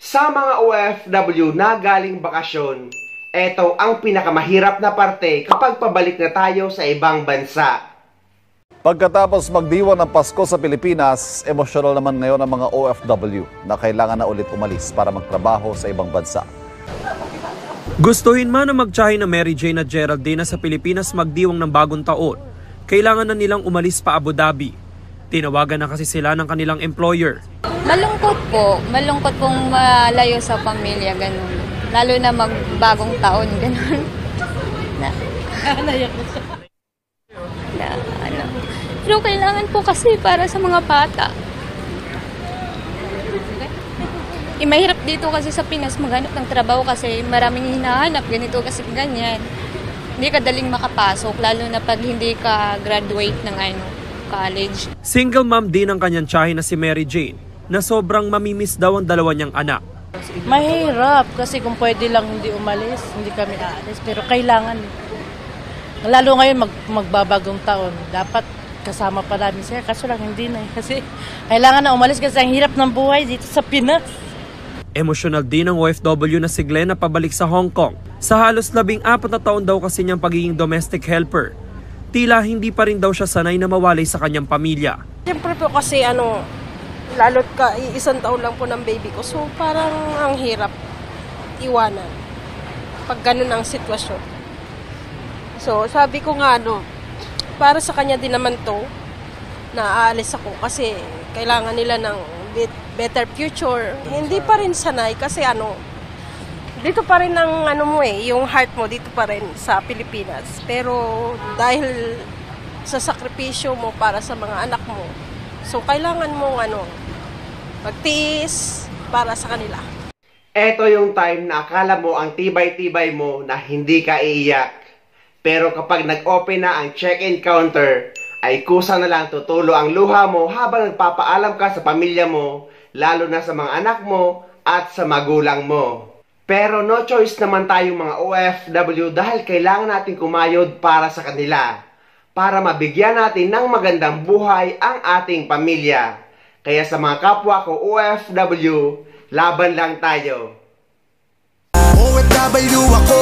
Sa mga OFW na galing bakasyon, ito ang pinakamahirap na parte kapag pabalik na tayo sa ibang bansa. Pagkatapos magdiwang ng Pasko sa Pilipinas, emosyonal naman ngayon ang mga OFW na kailangan na ulit umalis para magtrabaho sa ibang bansa. Gustuhin man na magtiyahin na Mary Jane at Geraldine na sa Pilipinas magdiwang ng bagong taon, kailangan na nilang umalis pa Abu Dhabi. Tinawagan na kasi sila ng kanilang employer. Malungkot po. Malungkot pong malayo sa pamilya, ganun. Lalo na magbagong taon, ganun. Pero kailangan po kasi para sa mga bata. Mahirap dito kasi sa Pinas maghanap ng trabaho kasi maraming hinahanap, ganito kasi ganyan. Hindi ka daling makapasok, lalo na pag hindi ka graduate ng college. Single mom din ang kanyang tiyahin na si Mary Jane, na sobrang mamimiss daw ang dalawa niyang anak. Mahirap kasi kung pwede lang hindi umalis, hindi kami aalis. Pero kailangan, lalo ngayon magbabagong taon, dapat kasama pa namin siya. Kaso lang hindi na kasi kailangan na umalis kasi ang hirap ng buhay dito sa Pinas. Emosyonal din ang OFW na si Glenn na pabalik sa Hong Kong. Sa halos 14 na taon daw kasi niyang pagiging domestic helper, tila hindi pa rin daw siya sanay na mawalay sa kanyang pamilya. Siyempre po kasi lalo't ka, isang taon lang po ng baby ko. So parang ang hirap iwanan pag ganun ang sitwasyon. So sabi ko nga para sa kanya din naman to na aalis ako kasi kailangan nila ng better future. Hindi pa rin sanay kasi dito pa rin ang yung heart mo dito pa rin sa Pilipinas. Pero dahil sa sakripisyo mo para sa mga anak mo, so kailangan mo magtiis para sa kanila. Ito yung time na akala mo ang tibay-tibay mo na hindi ka iiyak. Pero kapag nag-open na ang check-in counter, ay kusa na lang tutulo ang luha mo habang nagpapaalam ka sa pamilya mo, lalo na sa mga anak mo at sa magulang mo. Pero no choice naman tayong mga OFW dahil kailangan natin kumayod para sa kanila, para mabigyan natin ng magandang buhay ang ating pamilya. Kaya sa mga kapwa ko OFW, laban lang tayo. OFW ako.